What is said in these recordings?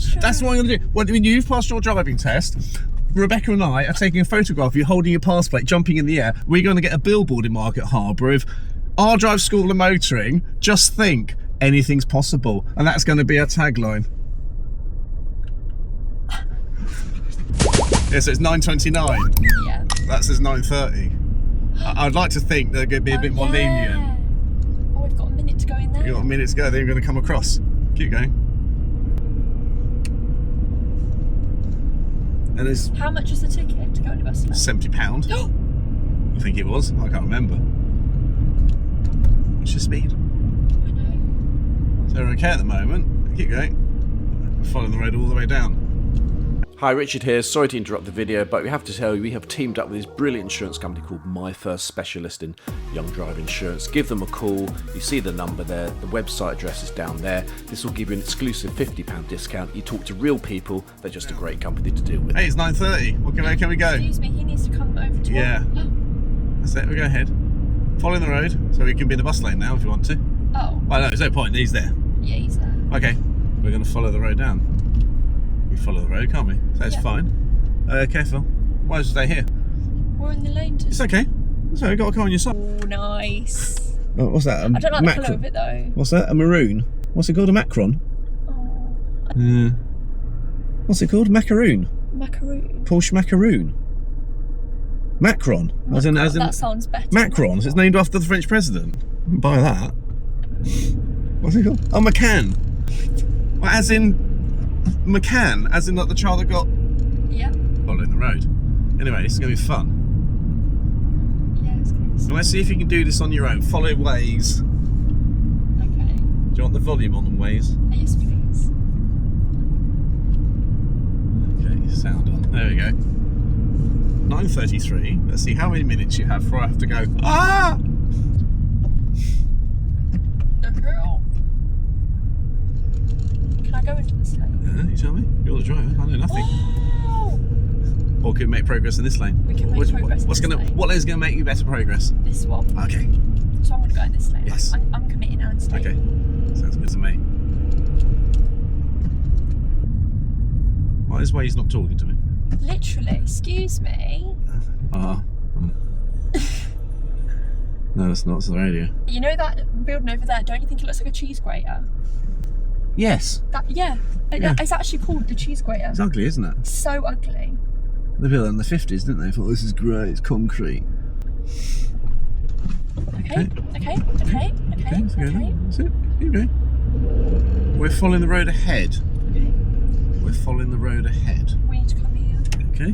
True. That's what I'm going to do. When you've passed your driving test, Rebecca and I are taking a photograph of you holding your pass plate, jumping in the air. We're going to get a billboard in Market Harbour of our drive school of motoring. Just think, anything's possible. And that's going to be our tagline. Yeah, so it's 9:29. Yeah. That says 9:30. I'd like to think they're going to be a bit more lenient. Oh, we've got a minute to go in there. You've got a minute to go, then you're going to come across. Keep going. And there's How much was the ticket to go in the bus lane? £70. I think it was. I can't remember. What's your speed? I know. So we're okay at the moment. Keep going. We're following the road all the way down. Hi, Richard here. Sorry to interrupt the video, but we have to tell you we have teamed up with this brilliant insurance company called My First Specialist in Young Driver Insurance. Give them a call. You see the number there. The website address is down there. This will give you an exclusive £50 discount. You talk to real people. They're just a great company to deal with. Hey, it's 9:30. What can we go? Excuse me, he needs to come over to Yeah. That's it. We go ahead. Following the road, so we can be in the bus lane now if you want to. Oh. Well, no, there's no point. He's there. Yeah, he's there. Okay. We're going to follow the road down. We follow the road, can't we? So it's fine. Careful. Why don't you stay here? We're in the lane to... It's okay. So you've got a car on your side. Oh, nice. Oh, what's that? I don't like the colour of it though. What's that? A maroon? What's it called? A Macron? Oh. What's it called? Macaroon? Macaroon. Porsche Macaroon? Macron? As in That sounds better. Macron. It's named after the French president. I wouldn't buy that. What's it called? Oh, Macan. Well, as in... McCann, as in like the child that got following the road. Anyway, this is going to be fun. Yeah, it's going to be So let's see if you can do this on your own. Follow Waze. Okay. Do you want the volume on Waze? Yes, please. Okay, sound on. There we go. 9:33. Let's see how many minutes you have before I have to go. Ah! The girl. Can I go into this lane? You tell me. You're the driver. I know nothing. Oh! Or can we make progress in this lane? We can make progress in this lane. What is going to make you better progress? This one. Okay. So I'm going to go in this lane. Yes. I'm committing now and staying. Okay. Sounds good to me. Why is Waze not talking to me? Literally, excuse me. No, it's not. It's the radio. You know that building over there, don't you think it looks like a cheese grater? Yes. Yeah. It's actually called the cheese grater. It's ugly, isn't it? So ugly. They built it in the 50s, didn't they? Thought, this is great, it's concrete. Okay. That's it. Keep going. We're following the road ahead. Okay. We're following the road ahead. We need to come here. Okay.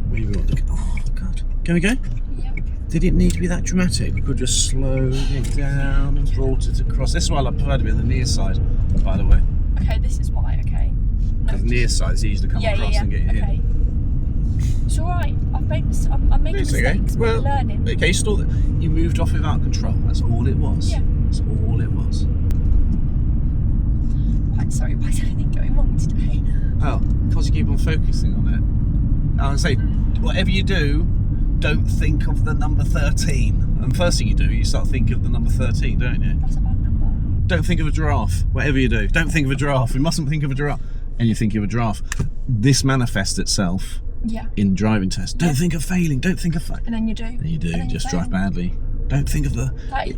Where do we want to go? Oh, God. Can we go? Yeah. Did it need to be that dramatic? We could just slow it down and brought it across. This is why I prefer to be on the near side, by the way. Okay, this is why, okay. Because the near side is easy to come across and get you in. It's alright. I'm making mistakes, but I'm learning. Okay, you moved off without control. That's all it was. Yeah. That's all it was. Right, sorry, why is anything going wrong today? Oh, because you keep on focusing on it. I would say, whatever you do, don't think of the number 13. And first thing you do, you start thinking of the number 13, don't you? That's a bad number. Don't think of a giraffe. Whatever you do, don't think of a giraffe. We mustn't think of a giraffe. And you think of a giraffe. This manifests itself in driving tests. Don't think of failing. Don't think of failing. And then you do. And you do. And Just drive badly. Don't think of the...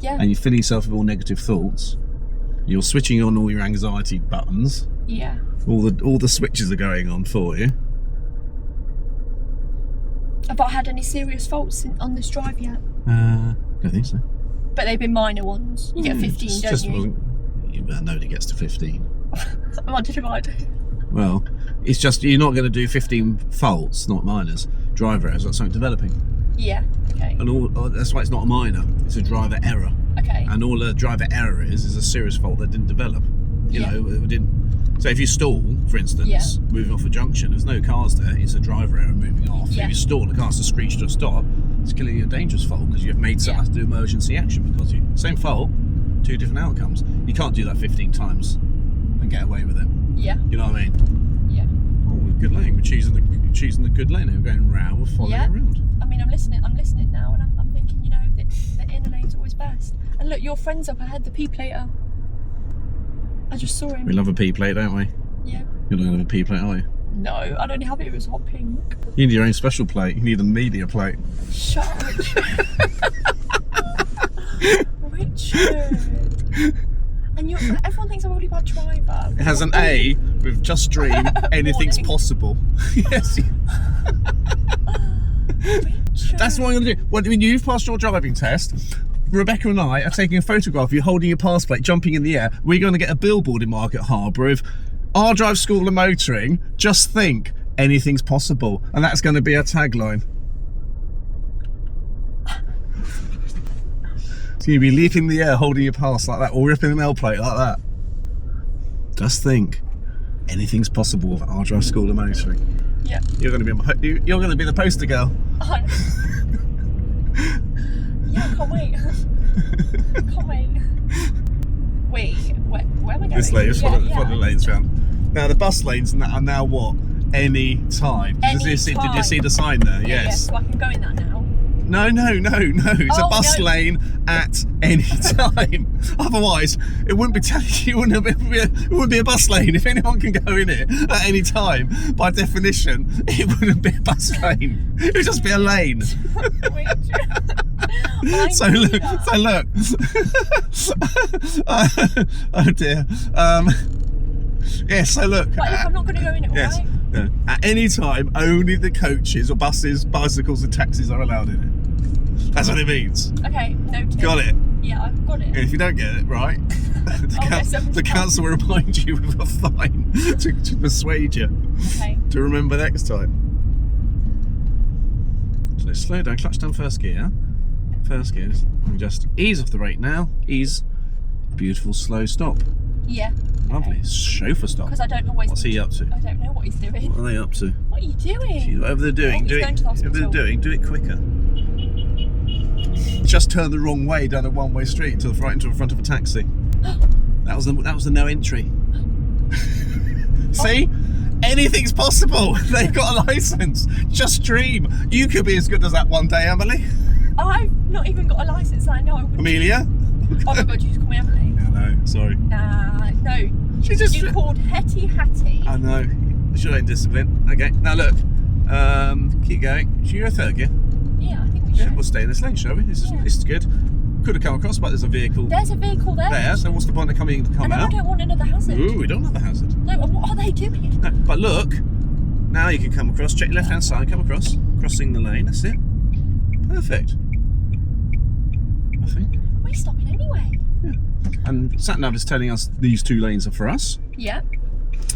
And you fill yourself with all negative thoughts. You're switching on all your anxiety buttons. Yeah. All the switches are going on for you. Have I had any serious faults on this drive yet? Don't think so. But they've been minor ones. You get 15, don't you? Nobody gets to 15. What did I do? Well, it's just you're not going to do 15 faults, not minors. Driver errors, that's something developing. Yeah, okay. And that's why it's not a minor, it's a driver error. Okay. And all a driver error is a serious fault that didn't develop. You know, it didn't. So if you stall, for instance, moving off a junction, there's no cars there, it's a driver error moving off. If you stall, the car's to screech to a stop, it's clearly a dangerous fault because you've made someone have to do emergency action because you. Same fault, two different outcomes. You can't do that 15 times and get away with it. Yeah. You know what I mean? Yeah. Oh, good lane. We're choosing the good lane. We're going round. We're following around. I mean, I'm listening now, and I'm thinking, you know, the inner lane's always best. And look, your friend's up ahead, the P-plater. just saw him. We love a P plate, don't we? Yeah. You don't have a P plate, are you? No, I don't have it. It was hot pink. You need your own special plate. You need a media plate. Shut up, Richard. And everyone thinks I'm a really bad driver. It has an A with just dream. Anything's possible. Yes. Richard. That's what I'm going to do. When you've passed your driving test, Rebecca and I are taking a photograph of you holding your pass plate, jumping in the air. We're going to get a billboard in Market Harbour of our drive school of motoring. Just think, anything's possible. And that's going to be our tagline. So you'll be leaping in the air holding your pass like that, or ripping an L plate like that. Just think, anything's possible with our drive school of motoring. Yeah. You're going to be the poster girl. Yeah, I can't wait. Can't wait. Wait, where am I going? This lane, just follow the lanes round. Now the bus lanes are now what? Any time. Did you see the sign there? Yeah, Yes. yeah, so I can go in that now. No. It's a bus lane at any time. Otherwise, it wouldn't be telling you. It wouldn't be a bus lane. If anyone can go in it at any time, by definition, it wouldn't be a bus lane. It would just be a lane. So look. Oh dear. Yeah. So look. But look, I'm not going to go in it, yes. alright? No. At any time, only the coaches or buses, bicycles, and taxis are allowed in it. That's what it means. Okay, noted. Got it? Yeah, I've got it. And if you don't get it right, the council will remind you with a fine to persuade you to remember next time. So let's slow down, clutch down first gear. First gear, and just ease off the brake now. Ease. Beautiful slow stop. Yeah. Lovely. Chauffeur stop. Because I don't always. What's he up to? I don't know what he's doing. What are they up to? What are you doing? Whatever they're doing, do it quicker. Just turn the wrong way down a one-way street right into the front of a taxi. That was the no entry. See? Anything's possible. They've got a license. Just dream. You could be as good as that one day, Emily. I've not even got a license. I know. Amelia? Oh my god, you just called me Emily. Yeah, no, sorry. Nah, no. You called Hetty Hattie. I know. Should I discipline? Okay, now look. Keep going. Should you go third gear? Yeah, I think we should. Yeah, we'll stay in this lane, shall we? This is good. Could have come across, but there's a vehicle. There's a vehicle there. There, so what's the point of come and out? I don't want another hazard. Ooh, we don't have a hazard. No, what are they doing? No, but look, now you can come across, check your left hand side, come across, crossing the lane, that's it. Perfect. I think. We're stopping anyway. Yeah. And SatNav is telling us these two lanes are for us. Yeah.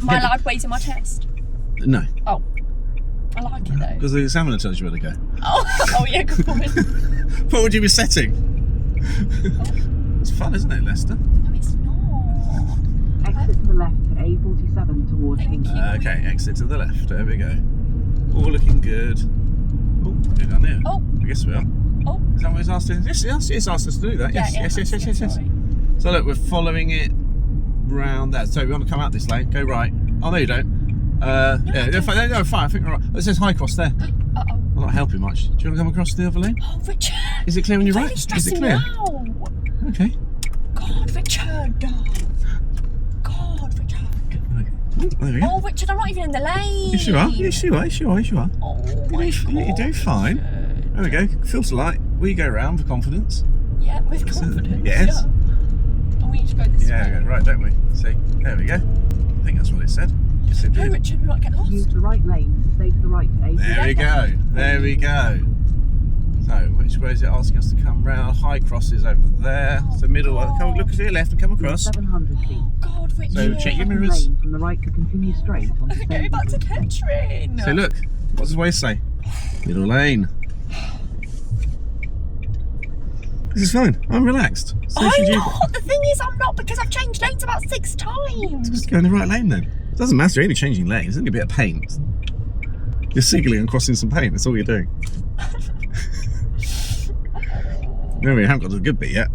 Am I allowed Waze in my test? No. Oh. I like it though. Because the examiner tells you where to go. Oh yeah, good point. What would you be setting? It's fun, isn't it, Leicester? No, it's not. Exit to the left at A47 towards Hinkley. Okay, exit to the left. There we go. All looking good. Oh, we're down there. Oh. I guess we are. Oh. Is that what it's asked us? Yes, it's asked us to do that. Yeah, Yes. So look, we're following it round there. So we want to come out this lane, go right. Oh, no, you don't. No, fine. I think we're right. It says Highcross there. Uh-oh. I'm not helping much. Do you want to come across the other lane? Oh, Richard. Is it clear on your right? Is it clear? Now. Okay. God, Richard. There we go. Oh, Richard, I'm not even in the lane. Yes, you are. Oh, my God. You're doing fine. There we go. Filter light. We go round for confidence. Yeah, with confidence. Yes. And we just go this way. Yeah, we go right, don't we? See? There we go. I think that's what it said. Yes, it No, did. Richard, we might get lost. Use the right lane to stay to the right to A47. There we go. So, which way is it asking us to come round? Highcross is over there. Oh, so middle. God. Come look to your left and come across. 700 feet. Oh, God, Richard. So check your mirrors. Lane from the right to continue straight on to Go back to Kettering. So look, what does the Waze say? Middle lane. This is fine. I'm relaxed. So I'm should you. not. The thing is, I'm not, because I've changed lanes about 6 times. Just go in the right lane then. It doesn't matter, you're only changing lanes. It's only a bit of paint. You're signalling and crossing some paint. That's all you're doing. No, we haven't got to the good bit yet.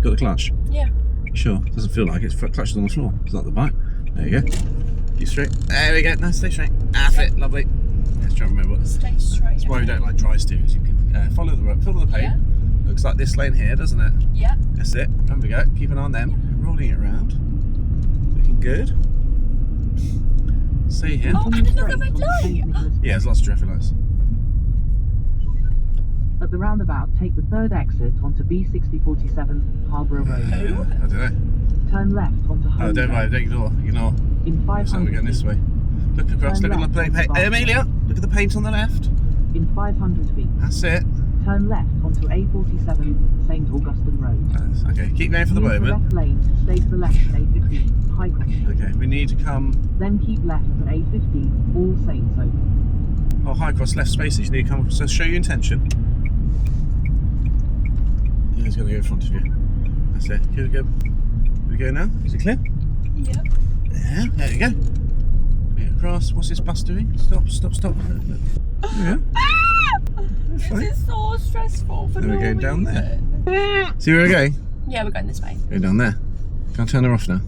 Got the clutch? Yeah. Sure. Doesn't feel like it. It's clutch is on the floor. It's not the bike. There you go. Keep straight. There we go. No, stay straight. That's it. Lovely. Let's try and remember. Stay straight. That's why we don't like dry steers. You can follow the paint. Yeah. looks like this lane here, doesn't it? Yeah. That's it. There we go. Keep an eye on them. Rolling it around. Looking good. See here. Oh, and another red light. Yeah, there's lots of traffic lights. At the roundabout, take the third exit onto B6047 Harbour Road. I don't know. Turn left onto Home. Oh, don't worry, don't ignore. Ignore. In 500 So we're going this way. Look across, look at the paint. Hey, Amelia, look at the paint on the left. In 500 feet. That's it. Turn left onto A47 St Augustine Road. Okay, keep going for the Use moment. the left lane to stay to the left at A15 Highcross. Okay, we need to come. Then keep left at A15 All Saints Open. Oh, Highcross left spaces. You need to come. So show your intention. Yeah, he's going to go in front of you. That's it. Here we go. Here we go now. Is it clear? Yep. Yeah, there you go. Yeah, across. What's this bus doing? Stop, stop, stop. Yeah. This is so stressful for Then no we're going down reason. there. See where we're going? Yeah, we're going this way. Go down there. Can I turn her off now?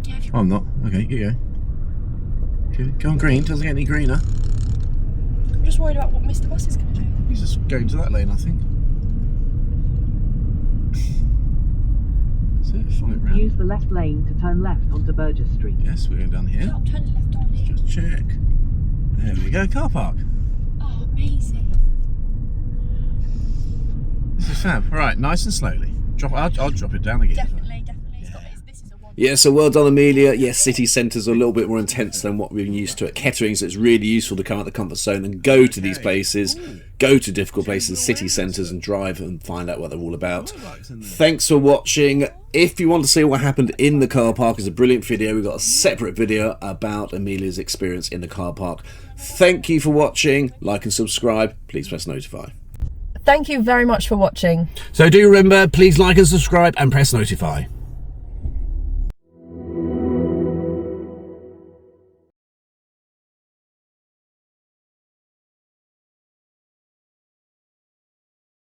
Yeah, if you Oh, I'm not. Okay, you go. Okay, go on green. Doesn't get any greener. I'm just worried about what Mr. Bus is going to do. He's just going to that lane, I think. That's it. Follow it round. Use the left lane to turn left onto Burgess Street. Yes, we're going down here. Stop turning left on here. Just check. There we go. Car park. Oh, amazing. This is fab. Right, nice and slowly. I'll drop it down again. Definitely. This is a one. Yeah, so well done, Amelia. Yes, city centres are a little bit more intense than what we're used to at Kettering, so it's really useful to come out the comfort zone and go to these places, go to difficult places, city centres, and drive and find out what they're all about. Thanks for watching. If you want to see what happened in the car park, it's a brilliant video. We've got a separate video about Amelia's experience in the car park. Thank you for watching. Like and subscribe. Please press notify. Thank you very much for watching. So do remember, please like and subscribe and press notify.